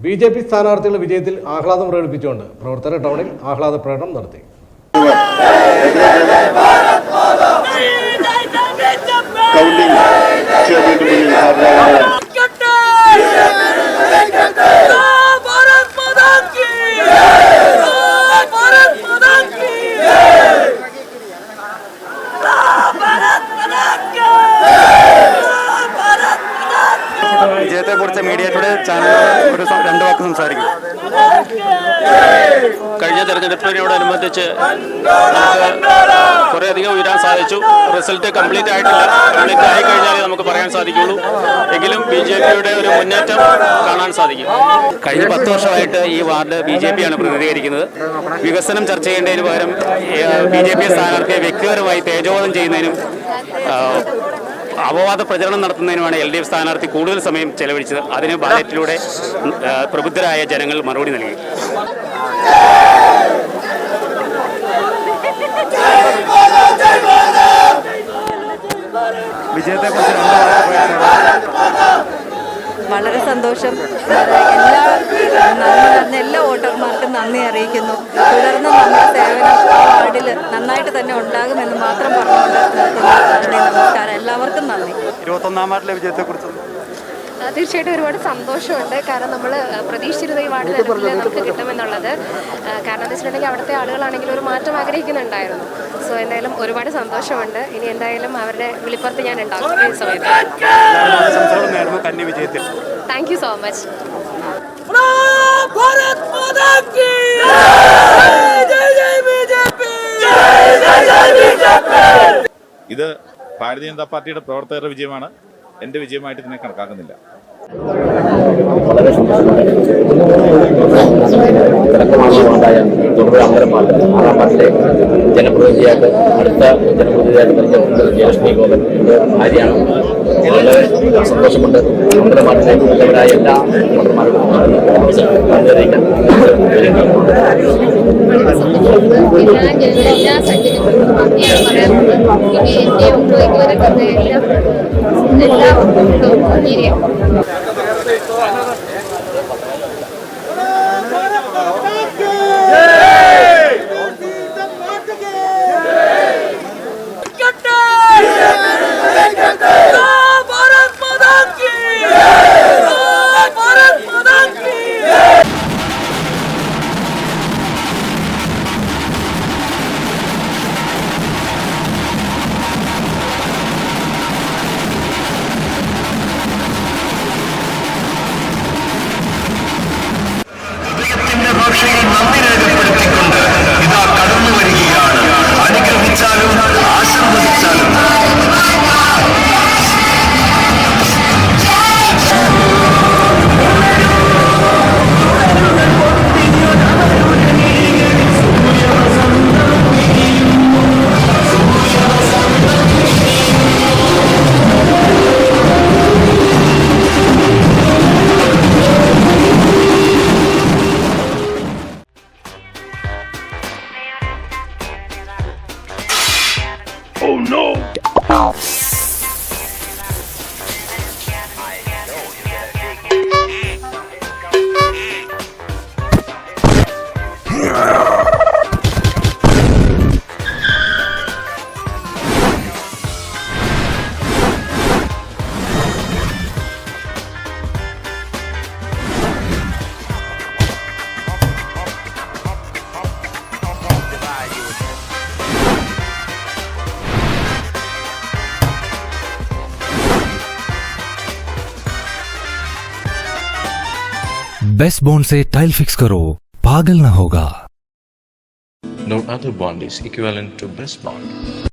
BJP സ്ഥാനാർത്ഥികളുടെ വിജയത്തിൽ ആഹ്ലാദം പ്രകടിപ്പിച്ചുകൊണ്ട് പ്രവർത്തകർ ടൗണിൽ ആഹ്ലാദ പ്രകടനം നടത്തി. വിജയത്തെക്കുറിച്ച് മീഡിയയുടെ ചാനൽ ഒരു രണ്ട് വാക്ക് സംസാരിക്കും. കഴിഞ്ഞ തെരഞ്ഞെടുപ്പിനോടനുബന്ധിച്ച് നമുക്ക് കുറേയധികം ഉയരാൻ സാധിച്ചു. റിസൾട്ട് കംപ്ലീറ്റ് ആയിട്ടില്ല. കംപ്ലീറ്റ് ആയി കഴിഞ്ഞാലേ നമുക്ക് പറയാൻ സാധിക്കുള്ളൂ. എങ്കിലും BJPയുടെ ഒരു മുന്നേറ്റം കാണാൻ സാധിക്കും. കഴിഞ്ഞ 10 വർഷമായിട്ട് ഈ വാർഡ് BJP ആണ് പ്രതിനിധീകരിക്കുന്നത്. വികസനം ചർച്ച ചെയ്യേണ്ടതിന് പകരം BJP സ്ഥാനാർത്ഥിയെ വ്യക്തിപരമായി തേജോവധം ചെയ്യുന്നതിനും അപവാദ പ്രചരണം നടത്തുന്നതിനുമാണ് LDF സ്ഥാനാർത്ഥി കൂടുതൽ സമയം ചെലവഴിച്ചത്. അതിന് ബാലറ്റിലൂടെ പ്രബുദ്ധരായ ജനങ്ങൾ മറുപടി നൽകി. വിജയത്തെക്കുറിച്ച് വളരെ സന്തോഷം. എല്ലാ വോട്ടർമാർക്കും നന്ദി അറിയിക്കുന്നു. തുടർന്ന് നമ്മുടെ സേവനം വാർഡിൽ നന്നായിട്ട് തന്നെ ഉണ്ടാകുമെന്ന് മാത്രം പറഞ്ഞുകൊണ്ട് നമസ്കാരം. എല്ലാവർക്കും നന്ദി. 21ാം വാർഡിലെ വിജയത്തെക്കുറിച്ച് തീർച്ചയായിട്ടും ഒരുപാട് സന്തോഷമുണ്ട്. കാരണം നമ്മൾ പ്രതീക്ഷിച്ചിരുന്ന ഈ വാർഡിൽ നമുക്ക് കിട്ടുമെന്നുള്ളത്. കാരണം എന്താ വെച്ചിട്ടുണ്ടെങ്കിൽ അവിടുത്തെ ആളുകളാണെങ്കിലും ഒരു മാറ്റം ആഗ്രഹിക്കുന്നുണ്ടായിരുന്നു. സോ എന്തായാലും ഒരുപാട് സന്തോഷമുണ്ട്. ഇനി എന്തായാലും അവരുടെ വിളിപ്പുറത്ത് ഞാൻ ഉണ്ടാകും ഈ സമയത്ത്. Thank you so much. ഇത് ഭാരതീയ ജനതാ പാർട്ടിയുടെ പ്രവർത്തകരുടെ വിജയമാണ്. എൻ്റെ വിജയമായിട്ട് ഇതിനെ കണക്കാക്കുന്നില്ല. വളരെ സന്തോഷമുണ്ട്. തിരക്കമാർഗമുണ്ടായ തൊടുപുഴ അമ്പലപ്പാട്ട് 6ാം വാർഡിലെ ജനപ്രതിനിധിയായിട്ട് അടുത്ത ജനപ്രതിനിധിയായിട്ട് തെരഞ്ഞെടുക്കുന്നത് ജയലക്ഷ്മി ഗോപൻ എൻ്റെ ഭാര്യയാണ്. വളരെ സന്തോഷമുണ്ട്. അമ്പലപ്പാട്ടിലെ നല്ലവരായ എല്ലാ വോട്ടർമാർക്കും അറിയിക്കാൻ നന്ദി രേഖപ്പെടുത്തിക്കൊണ്ട് ഇതാ കടന്നു വരികയാണ്. അനുഗ്രഹിച്ചാലും ആശീർവദിച്ചാലും Oh no! बेस्ट बॉन्ड से टाइल फिक्स करो, पागल ना होगा. No other bond is equivalent to Best Bond.